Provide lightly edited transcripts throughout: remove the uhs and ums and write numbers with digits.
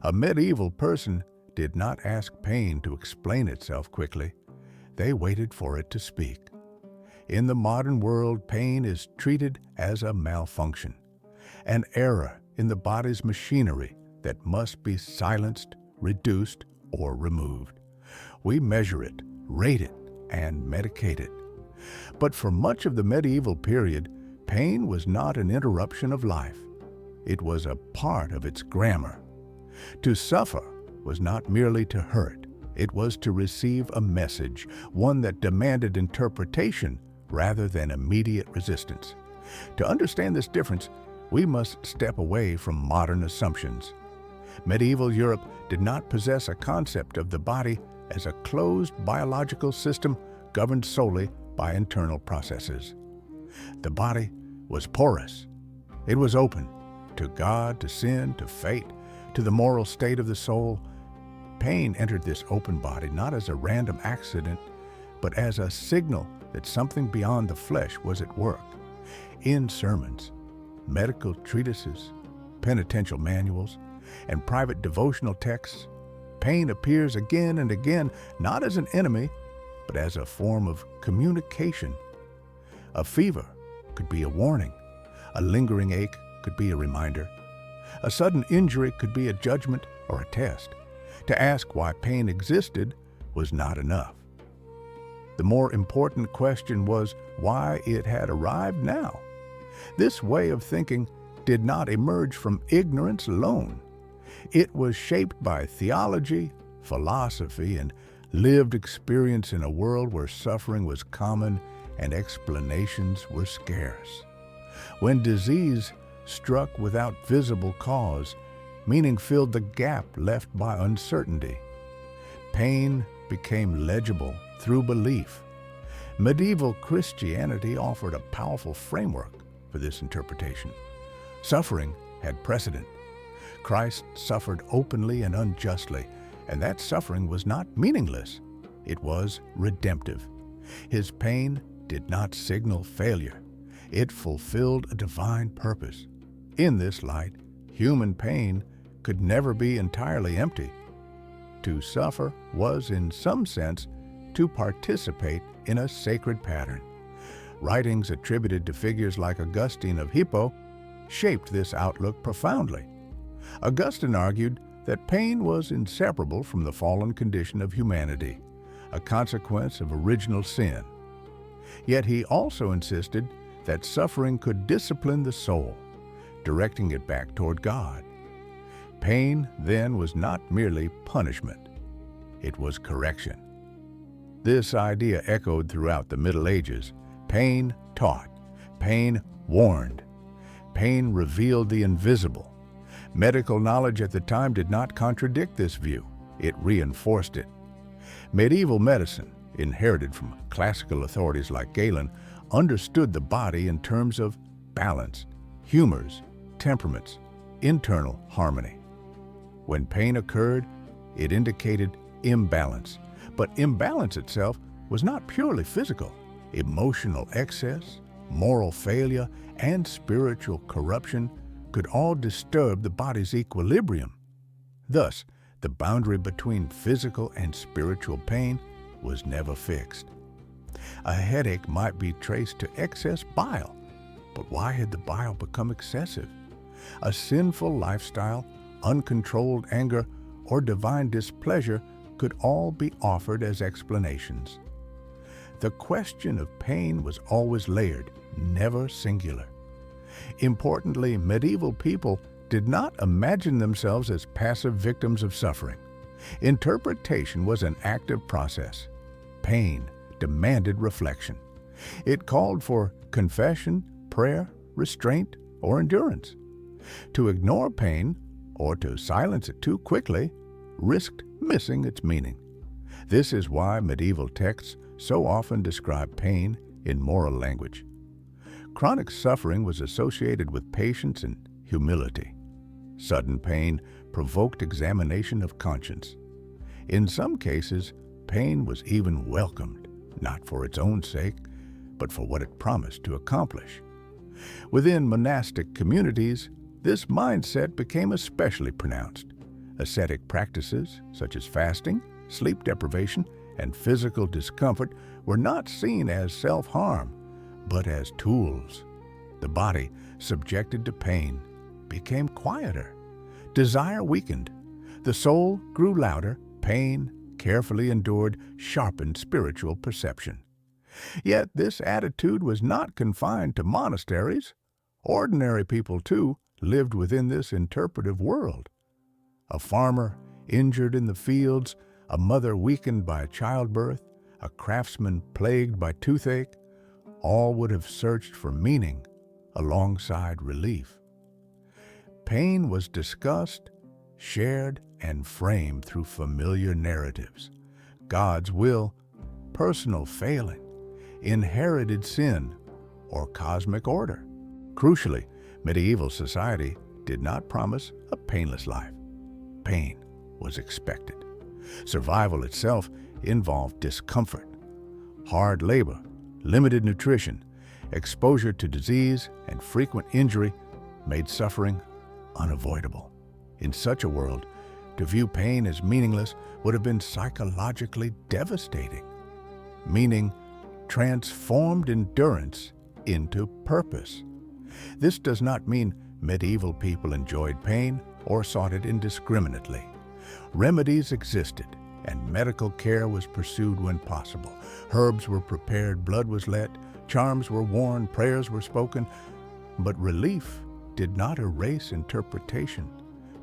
A medieval person did not ask pain to explain itself quickly. They waited for it to speak. In the modern world, pain is treated as a malfunction, an error in the body's machinery that must be silenced, reduced, or removed. We measure it, rate it, and medicate it. But for much of the medieval period, pain was not an interruption of life. It was a part of its grammar. To suffer was not merely to hurt. It was to receive a message, one that demanded interpretation rather than immediate resistance. To understand this difference, we must step away from modern assumptions. Medieval Europe did not possess a concept of the body as a closed biological system governed solely by internal processes. The body was porous. It was open to God, to sin, to fate, to the moral state of the soul. Pain entered this open body not as a random accident, but as a signal that something beyond the flesh was at work. In sermons, medical treatises, penitential manuals, and private devotional texts, pain appears again and again, not as an enemy, but as a form of communication. A fever could be a warning. A lingering ache could be a reminder. A sudden injury could be a judgment or a test. To ask why pain existed was not enough. The more important question was why it had arrived now. This way of thinking did not emerge from ignorance alone. It was shaped by theology, philosophy, and lived experience in a world where suffering was common and explanations were scarce. When disease struck without visible cause, meaning filled the gap left by uncertainty. Pain became legible through belief. Medieval Christianity offered a powerful framework for this interpretation. Suffering had precedent. Christ suffered openly and unjustly, and that suffering was not meaningless. It was redemptive. His pain did not signal failure. It fulfilled a divine purpose. In this light, human pain could never be entirely empty. To suffer was, in some sense, to participate in a sacred pattern. Writings attributed to figures like Augustine of Hippo shaped this outlook profoundly. Augustine argued that pain was inseparable from the fallen condition of humanity, a consequence of original sin. Yet he also insisted that suffering could discipline the soul, directing it back toward God. Pain, then, was not merely punishment. It was correction. This idea echoed throughout the Middle Ages. Pain taught. Pain warned. Pain revealed the invisible. Medical knowledge at the time did not contradict this view. It reinforced it. Medieval medicine, inherited from classical authorities like Galen, understood the body in terms of balance, humors, temperaments, internal harmony. When pain occurred, it indicated imbalance. But imbalance itself was not purely physical. Emotional excess, moral failure, and spiritual corruption could all disturb the body's equilibrium. Thus, the boundary between physical and spiritual pain was never fixed. A headache might be traced to excess bile, but why had the bile become excessive? A sinful lifestyle, uncontrolled anger, or divine displeasure could all be offered as explanations. The question of pain was always layered, never singular. Importantly, medieval people did not imagine themselves as passive victims of suffering. Interpretation was an active process. Pain demanded reflection. It called for confession, prayer, restraint, or endurance. To ignore pain, or to silence it too quickly, risked missing its meaning. This is why medieval texts so often describe pain in moral language. Chronic suffering was associated with patience and humility. Sudden pain provoked examination of conscience. In some cases, pain was even welcomed, not for its own sake, but for what it promised to accomplish. Within monastic communities, this mindset became especially pronounced. Ascetic practices, such as fasting, sleep deprivation, and physical discomfort, were not seen as self-harm, but as tools. The body, subjected to pain, became quieter. Desire weakened. The soul grew louder. Pain, carefully endured, sharpened spiritual perception. Yet this attitude was not confined to monasteries. Ordinary people, too, lived within this interpretive world. A farmer injured in the fields, a mother weakened by childbirth, a craftsman plagued by toothache, all would have searched for meaning alongside relief. Pain was discussed, shared, and framed through familiar narratives. God's will, personal failing, inherited sin, or cosmic order. Crucially, medieval society did not promise a painless life. Pain was expected. Survival itself involved discomfort, hard labor, limited nutrition, exposure to disease, and frequent injury made suffering unavoidable. In such a world, to view pain as meaningless would have been psychologically devastating. Meaning transformed endurance into purpose. This does not mean medieval people enjoyed pain or sought it indiscriminately. Remedies existed, and medical care was pursued when possible. Herbs were prepared, blood was let, charms were worn, prayers were spoken, but relief did not erase interpretation.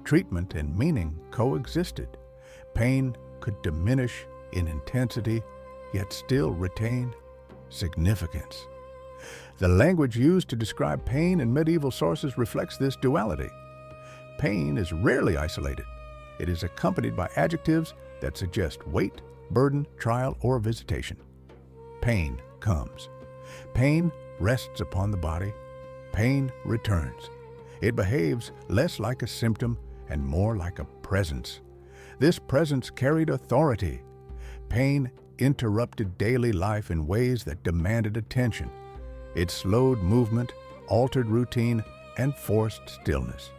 Treatment and meaning coexisted. Pain could diminish in intensity, yet still retain significance. The language used to describe pain in medieval sources reflects this duality. Pain is rarely isolated. It is accompanied by adjectives that suggest weight, burden, trial, or visitation. Pain comes. Pain rests upon the body. Pain returns. It behaves less like a symptom and more like a presence. This presence carried authority. Pain interrupted daily life in ways that demanded attention. It slowed movement, altered routine, and forced stillness.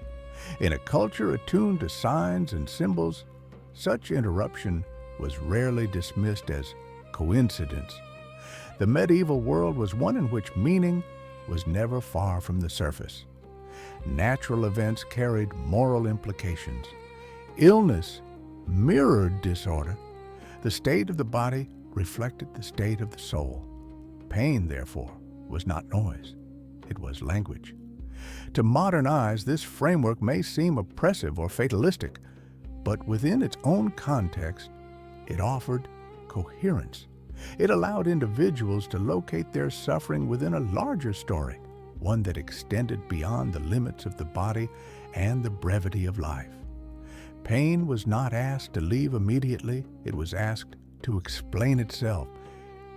In a culture attuned to signs and symbols, such interruption was rarely dismissed as coincidence. The medieval world was one in which meaning was never far from the surface. Natural events carried moral implications. Illness mirrored disorder. The state of the body reflected the state of the soul. Pain, therefore, was not noise. It was language. To modern eyes, this framework may seem oppressive or fatalistic, but within its own context, it offered coherence. It allowed individuals to locate their suffering within a larger story, one that extended beyond the limits of the body and the brevity of life. Pain was not asked to leave immediately, it was asked to explain itself.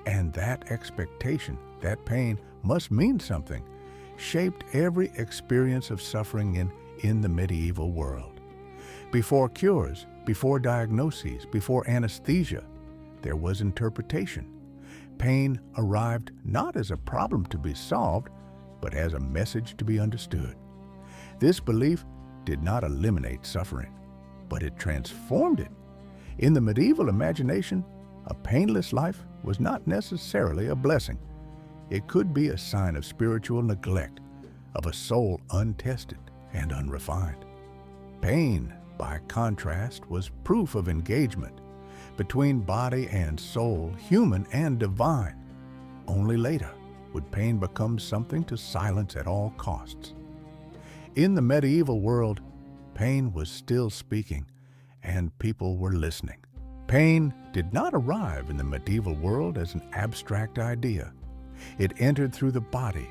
And that expectation, that pain, must mean something, shaped every experience of suffering in the medieval world. Before cures, before diagnoses, before anesthesia, there was interpretation. Pain arrived not as a problem to be solved, but as a message to be understood. This belief did not eliminate suffering, but it transformed it. In the medieval imagination, a painless life was not necessarily a blessing. It could be a sign of spiritual neglect, of a soul untested and unrefined. Pain, by contrast, was proof of engagement between body and soul, human and divine. Only later would pain become something to silence at all costs. In the medieval world, pain was still speaking, and people were listening. Pain did not arrive in the medieval world as an abstract idea. It entered through the body,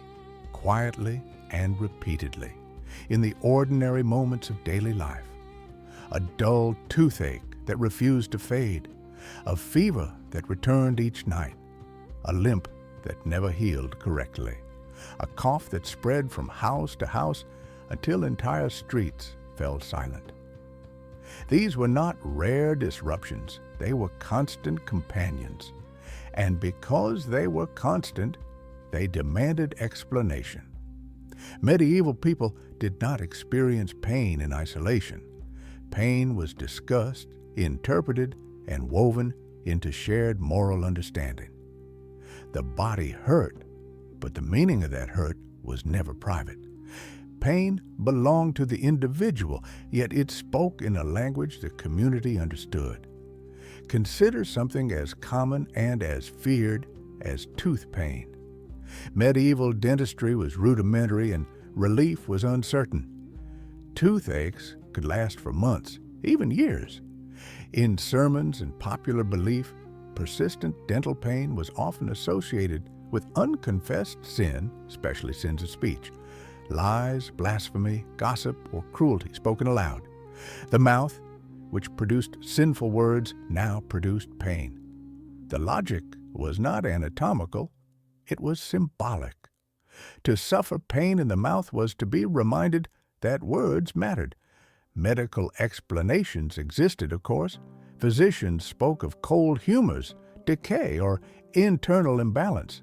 quietly and repeatedly, in the ordinary moments of daily life. A dull toothache that refused to fade, a fever that returned each night, a limp that never healed correctly, a cough that spread from house to house until entire streets fell silent. These were not rare disruptions, they were constant companions. And because they were constant, they demanded explanation. Medieval people did not experience pain in isolation. pain was discussed, interpreted, and woven into shared moral understanding. The body hurt, but the meaning of that hurt was never private. Pain belonged to the individual, yet it spoke in a language the community understood. Consider something as common and as feared as tooth pain. Medieval dentistry was rudimentary and relief was uncertain. Toothaches could last for months, even years. In sermons and popular belief, persistent dental pain was often associated with unconfessed sin, especially sins of speech, lies, blasphemy, gossip, or cruelty spoken aloud. The mouth, which produced sinful words, now produced pain. The logic was not anatomical, it was symbolic. To suffer pain in the mouth was to be reminded that words mattered. Medical explanations existed, of course. Physicians spoke of cold humors, decay, or internal imbalance.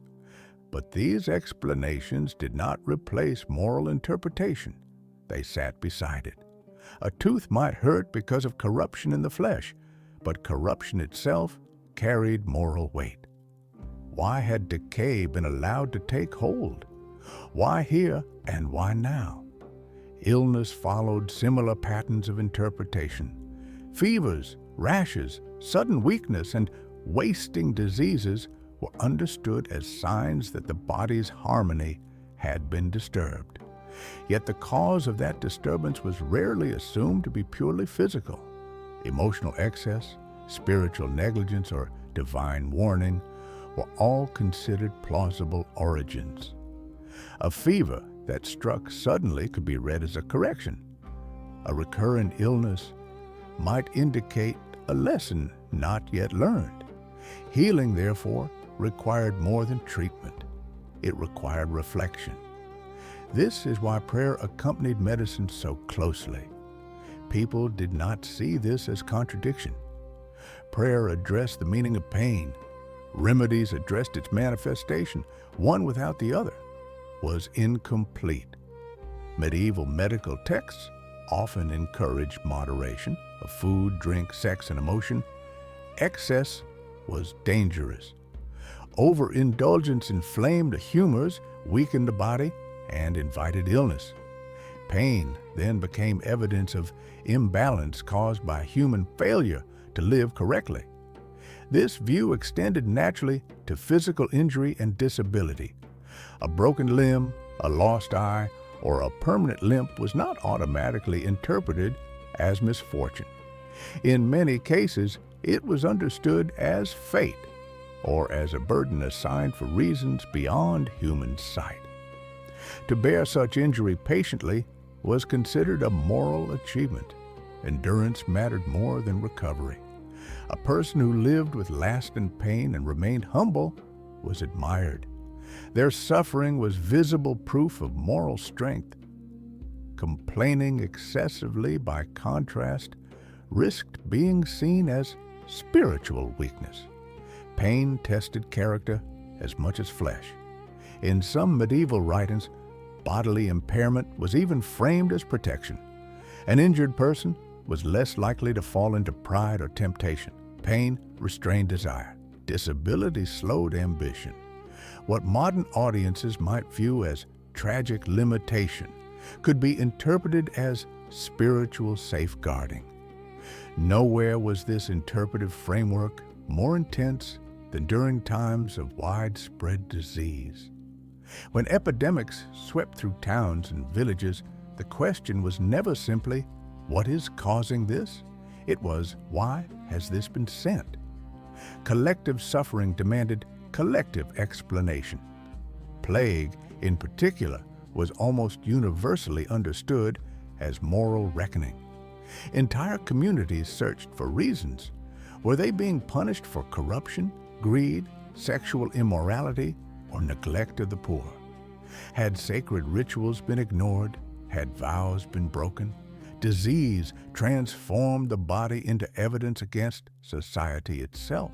But these explanations did not replace moral interpretation. They sat beside it. A tooth might hurt because of corruption in the flesh, but corruption itself carried moral weight. Why had decay been allowed to take hold? Why here and why now? Illness followed similar patterns of interpretation. Fevers, rashes, sudden weakness, and wasting diseases were understood as signs that the body's harmony had been disturbed. Yet the cause of that disturbance was rarely assumed to be purely physical. Emotional excess, spiritual negligence, or divine warning were all considered plausible origins. A fever that struck suddenly could be read as a correction. A recurrent illness might indicate a lesson not yet learned. Healing, therefore, required more than treatment. It required reflection. This is why prayer accompanied medicine so closely. People did not see this as contradiction. Prayer addressed the meaning of pain. Remedies addressed its manifestation. One without the other was incomplete. Medieval medical texts often encouraged moderation of food, drink, sex, and emotion. Excess was dangerous. Overindulgence inflamed the humors, weakened the body, and invited illness. Pain then became evidence of imbalance caused by human failure to live correctly. This view extended naturally to physical injury and disability. A broken limb, a lost eye, or a permanent limp was not automatically interpreted as misfortune. In many cases, it was understood as fate or as a burden assigned for reasons beyond human sight. To bear such injury patiently was considered a moral achievement. Endurance mattered more than recovery. A person who lived with lasting pain and remained humble was admired. Their suffering was visible proof of moral strength. Complaining excessively, by contrast, risked being seen as spiritual weakness. Pain tested character as much as flesh. In some medieval writings, bodily impairment was even framed as protection. An injured person was less likely to fall into pride or temptation. Pain restrained desire. Disability slowed ambition. What modern audiences might view as tragic limitation could be interpreted as spiritual safeguarding. Nowhere was this interpretive framework more intense than during times of widespread disease. When epidemics swept through towns and villages, the question was never simply, what is causing this? It was, why has this been sent? Collective suffering demanded collective explanation. Plague, in particular, was almost universally understood as moral reckoning. Entire communities searched for reasons. Were they being punished for corruption, greed, sexual immorality, or neglect of the poor? Had sacred rituals been ignored? Had vows been broken? Disease transformed the body into evidence against society itself.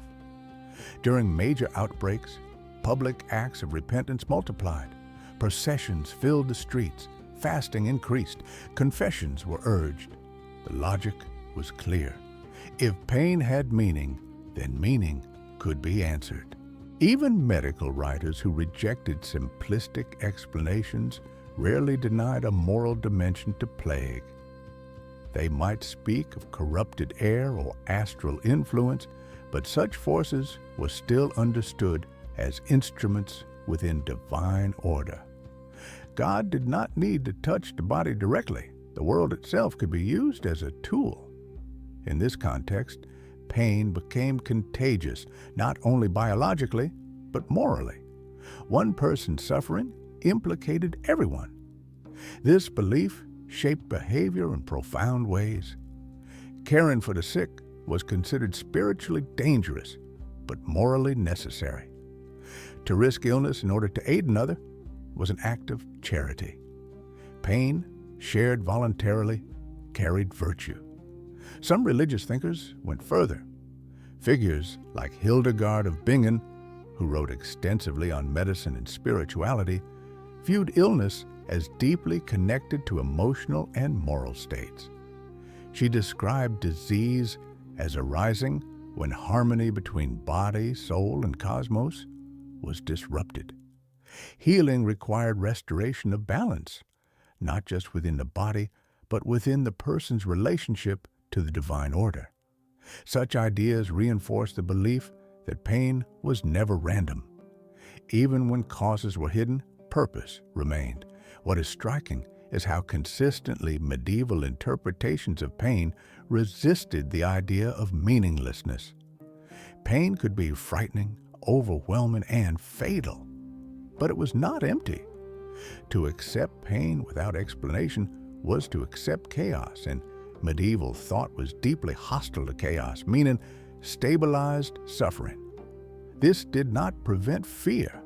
During major outbreaks, public acts of repentance multiplied. Processions filled the streets. Fasting increased. Confessions were urged. The logic was clear. If pain had meaning, then meaning could be answered. Even medical writers who rejected simplistic explanations rarely denied a moral dimension to plague. They might speak of corrupted air or astral influence, but such forces were still understood as instruments within divine order. God did not need to touch the body directly. The world itself could be used as a tool. In this context, pain became contagious, not only biologically, but morally. One person's suffering implicated everyone. This belief shaped behavior in profound ways. Caring for the sick was considered spiritually dangerous, but morally necessary. To risk illness in order to aid another was an act of charity. Pain, shared voluntarily, carried virtue. Some religious thinkers went further. Figures like Hildegard of Bingen, who wrote extensively on medicine and spirituality, viewed illness as deeply connected to emotional and moral states. She described disease as arising when harmony between body, soul, and cosmos was disrupted. Healing required restoration of balance, not just within the body, but within the person's relationship to the divine order. Such ideas reinforced the belief that pain was never random. Even when causes were hidden, purpose remained. What is striking is how consistently medieval interpretations of pain resisted the idea of meaninglessness. Pain could be frightening, overwhelming, and fatal, but it was not empty. To accept pain without explanation was to accept chaos, and medieval thought was deeply hostile to chaos, meaning stabilized suffering. This did not prevent fear.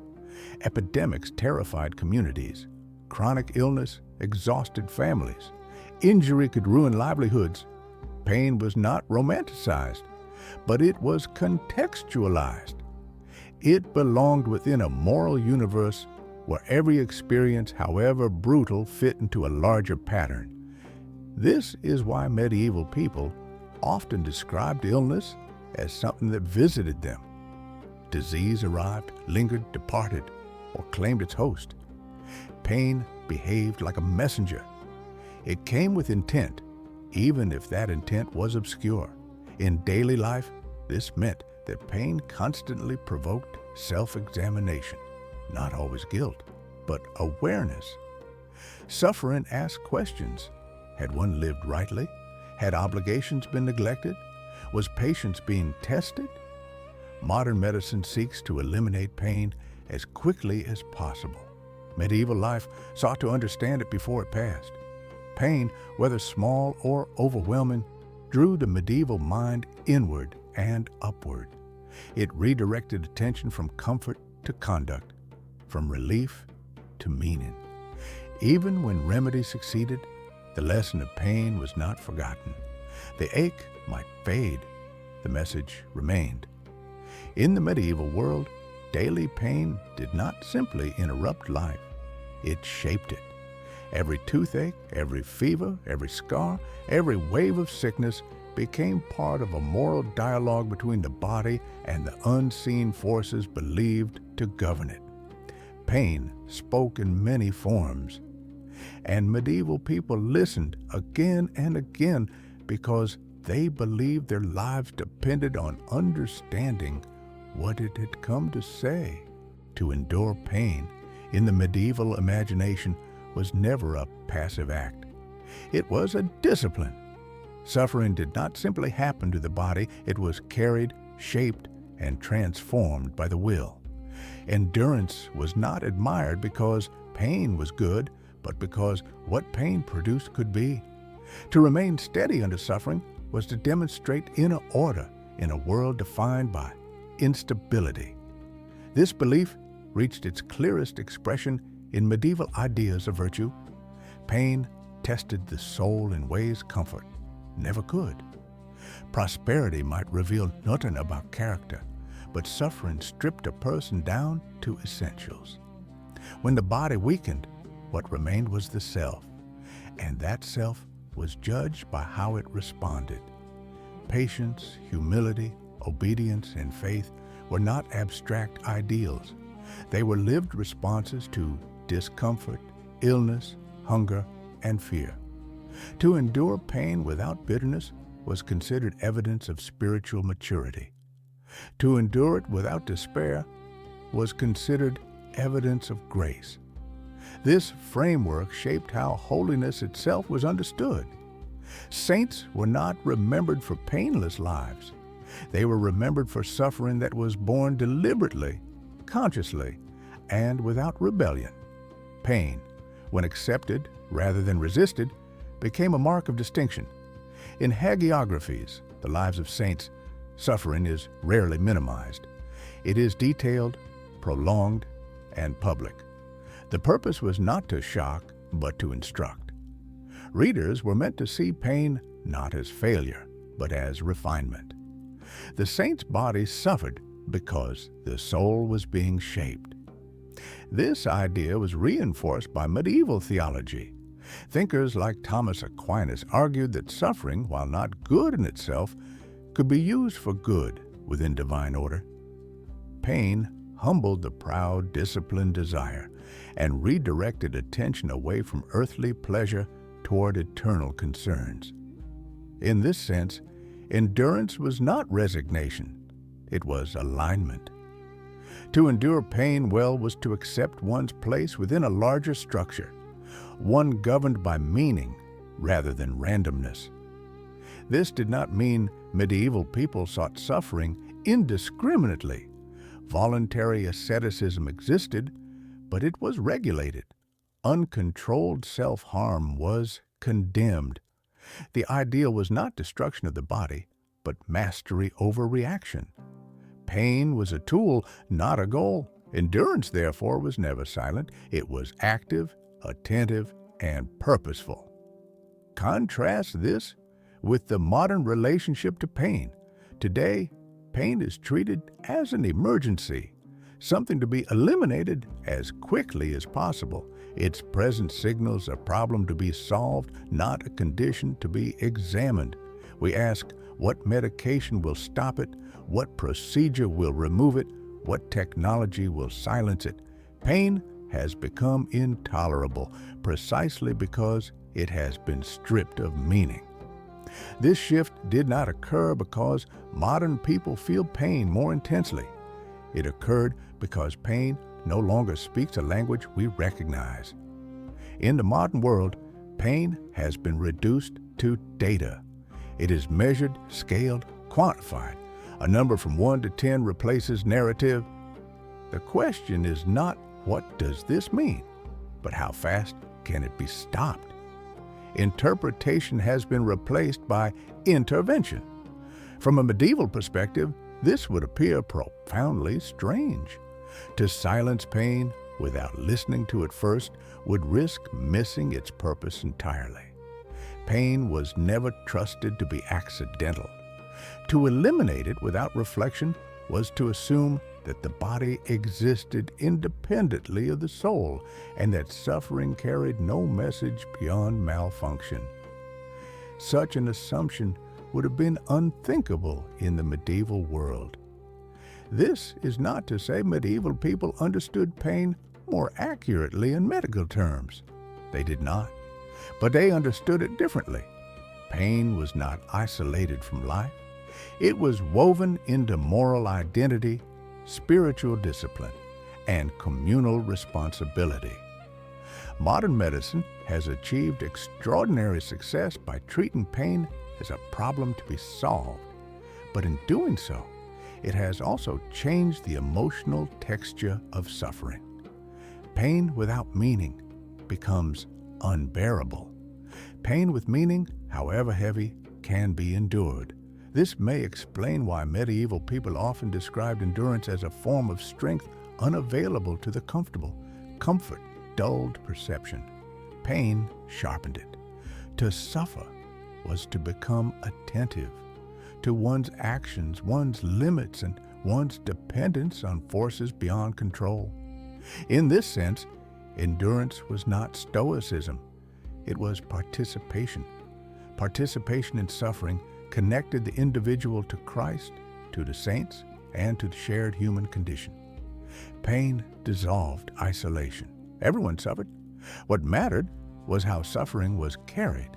Epidemics terrified communities. Chronic illness exhausted families. Injury could ruin livelihoods. Pain was not romanticized, but it was contextualized. It belonged within a moral universe where every experience, however brutal, fit into a larger pattern. This is why medieval people often described illness as something that visited them. Disease arrived, lingered, departed, or claimed its host. Pain behaved like a messenger. It came with intent, even if that intent was obscure. In daily life, this meant that pain constantly provoked self-examination, not always guilt, but awareness. Suffering asked questions. Had one lived rightly? Had obligations been neglected? Was patience being tested? Modern medicine seeks to eliminate pain as quickly as possible. Medieval life sought to understand it before it passed. Pain, whether small or overwhelming, drew the medieval mind inward and upward. It redirected attention from comfort to conduct, from relief to meaning. Even when remedy succeeded, the lesson of pain was not forgotten. The ache might fade, the message remained. In the medieval world, daily pain did not simply interrupt life, it shaped it. Every toothache, every fever, every scar, every wave of sickness became part of a moral dialogue between the body and the unseen forces believed to govern it. Pain spoke in many forms, and medieval people listened again and again because they believed their lives depended on understanding what it had come to say. To endure pain in the medieval imagination was never a passive act. It was a discipline. Suffering did not simply happen to the body, it was carried, shaped, and transformed by the will. Endurance was not admired because pain was good, but because what pain produced could be. To remain steady under suffering was to demonstrate inner order in a world defined by instability. This belief reached its clearest expression in medieval ideas of virtue. Pain tested the soul in ways comfort never could. Prosperity might reveal nothing about character, but suffering stripped a person down to essentials. When the body weakened, what remained was the self, and that self was judged by how it responded. Patience, humility, obedience, and faith were not abstract ideals. They were lived responses to discomfort, illness, hunger, and fear. To endure pain without bitterness was considered evidence of spiritual maturity. To endure it without despair was considered evidence of grace. This framework shaped how holiness itself was understood. Saints were not remembered for painless lives. They were remembered for suffering that was borne deliberately, consciously, and without rebellion. Pain, when accepted rather than resisted, became a mark of distinction. In hagiographies, the lives of saints, suffering is rarely minimized. It is detailed, prolonged, and public. The purpose was not to shock, but to instruct. Readers were meant to see pain not as failure, but as refinement. The saint's body suffered because the soul was being shaped. This idea was reinforced by medieval theology. Thinkers like Thomas Aquinas argued that suffering, while not good in itself, could be used for good within divine order. Pain humbled the proud, disciplined desire and redirected attention away from earthly pleasure toward eternal concerns. In this sense, endurance was not resignation, it was alignment. To endure pain well was to accept one's place within a larger structure, one governed by meaning rather than randomness. This did not mean medieval people sought suffering indiscriminately. Voluntary asceticism existed, but it was regulated. Uncontrolled self-harm was condemned. The ideal was not destruction of the body, but mastery over reaction. Pain was a tool, not a goal. Endurance, therefore, was never silent. It was active, attentive, and purposeful. Contrast this with the modern relationship to pain. Today, pain is treated as an emergency, something to be eliminated as quickly as possible. Its presence signals a problem to be solved, not a condition to be examined. We ask, what medication will stop it? What procedure will remove it? What technology will silence it? Pain has become intolerable precisely because it has been stripped of meaning. This shift did not occur because modern people feel pain more intensely. It occurred because pain no longer speaks a language we recognize. In the modern world, pain has been reduced to data. It is measured, scaled, quantified. A number from 1 to 10 replaces narrative. The question is not, what does this mean? But how fast can it be stopped? Interpretation has been replaced by intervention. From a medieval perspective, this would appear profoundly strange. To silence pain without listening to it first would risk missing its purpose entirely. Pain was never trusted to be accidental. To eliminate it without reflection was to assume that the body existed independently of the soul and that suffering carried no message beyond malfunction. Such an assumption would have been unthinkable in the medieval world. This is not to say medieval people understood pain more accurately in medical terms. They did not, but they understood it differently. Pain was not isolated from life. It was woven into moral identity, spiritual discipline, and communal responsibility. Modern medicine has achieved extraordinary success by treating pain as a problem to be solved, but in doing so, it has also changed the emotional texture of suffering. Pain without meaning becomes unbearable. Pain with meaning, however heavy, can be endured. This may explain why medieval people often described endurance as a form of strength unavailable to the comfortable. Comfort dulled perception. Pain sharpened it. To suffer was to become attentive to one's actions, one's limits, and one's dependence on forces beyond control. In this sense, endurance was not stoicism. It was participation. Participation in suffering connected the individual to Christ, to the saints, and to the shared human condition. Pain dissolved isolation. Everyone suffered. What mattered was how suffering was carried.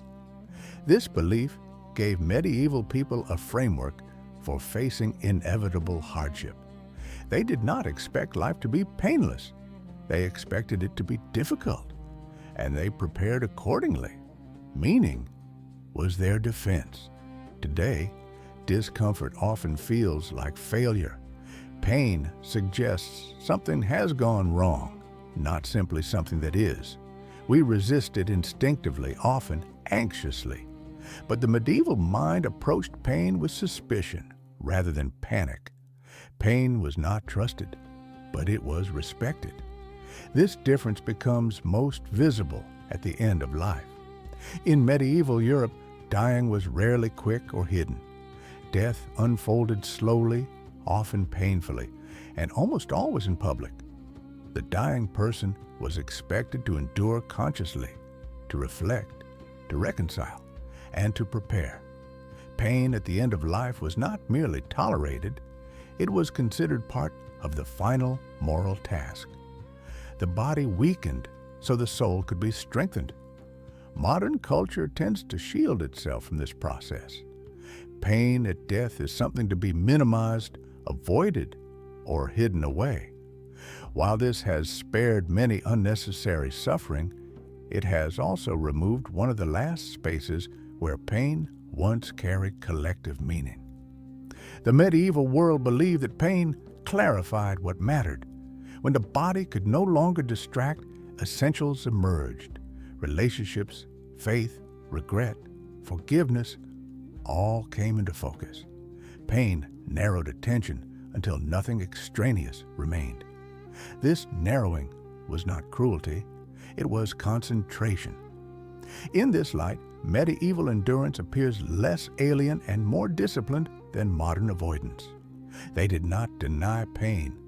This belief gave medieval people a framework for facing inevitable hardship. They did not expect life to be painless. They expected it to be difficult, and they prepared accordingly. Meaning was their defense. Today, discomfort often feels like failure. Pain suggests something has gone wrong, not simply something that is. We resist it instinctively, often anxiously. But the medieval mind approached pain with suspicion rather than panic. Pain was not trusted, but it was respected. This difference becomes most visible at the end of life. In medieval Europe, dying was rarely quick or hidden. Death unfolded slowly, often painfully, and almost always in public. The dying person was expected to endure consciously, to reflect, to reconcile, and to prepare. Pain at the end of life was not merely tolerated, it was considered part of the final moral task. The body weakened so the soul could be strengthened. Modern culture tends to shield itself from this process. Pain at death is something to be minimized, avoided, or hidden away. While this has spared many unnecessary suffering, it has also removed one of the last spaces where pain once carried collective meaning. The medieval world believed that pain clarified what mattered. When the body could no longer distract, essentials emerged. Relationships, faith, regret, forgiveness, all came into focus. Pain narrowed attention until nothing extraneous remained. This narrowing was not cruelty, it was concentration. In this light, medieval endurance appears less alien and more disciplined than modern avoidance. They did not deny pain.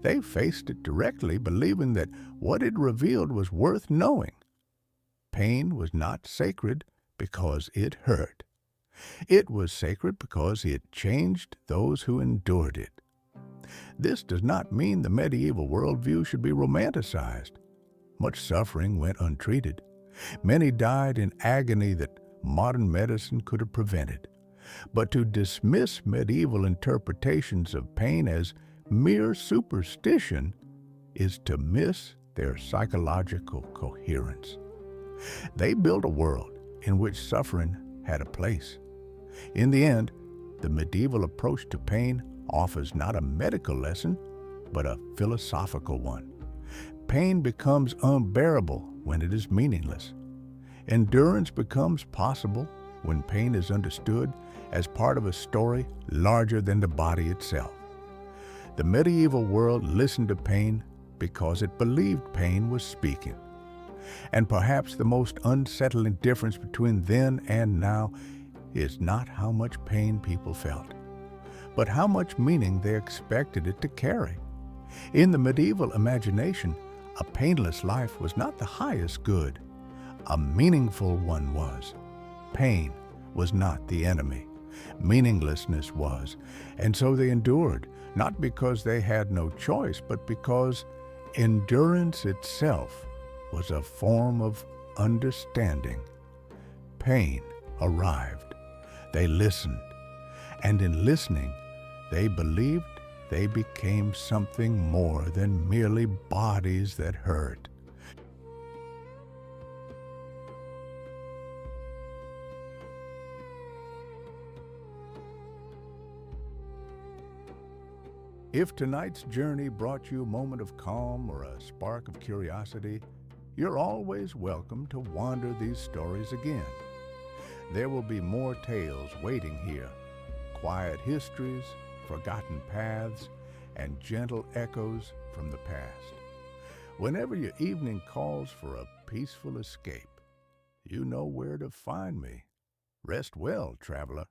They faced it directly, believing that what it revealed was worth knowing. Pain was not sacred because it hurt. It was sacred because it changed those who endured it. This does not mean the medieval worldview should be romanticized. Much suffering went untreated. Many died in agony that modern medicine could have prevented. But to dismiss medieval interpretations of pain as mere superstition is to miss their psychological coherence. They built a world in which suffering had a place. In the end, the medieval approach to pain offers not a medical lesson, but a philosophical one. Pain becomes unbearable when it is meaningless. Endurance becomes possible when pain is understood as part of a story larger than the body itself. The medieval world listened to pain because it believed pain was speaking. And perhaps the most unsettling difference between then and now is not how much pain people felt, but how much meaning they expected it to carry. In the medieval imagination, a painless life was not the highest good. A meaningful one was. Pain was not the enemy. Meaninglessness was. And so they endured, not because they had no choice, but because endurance itself was a form of understanding. Pain arrived. They listened. And in listening, they believed they became something more than merely bodies that hurt. If tonight's journey brought you a moment of calm or a spark of curiosity, you're always welcome to wander these stories again. There will be more tales waiting here, quiet histories, forgotten paths, and gentle echoes from the past. Whenever your evening calls for a peaceful escape, you know where to find me. Rest well, traveler.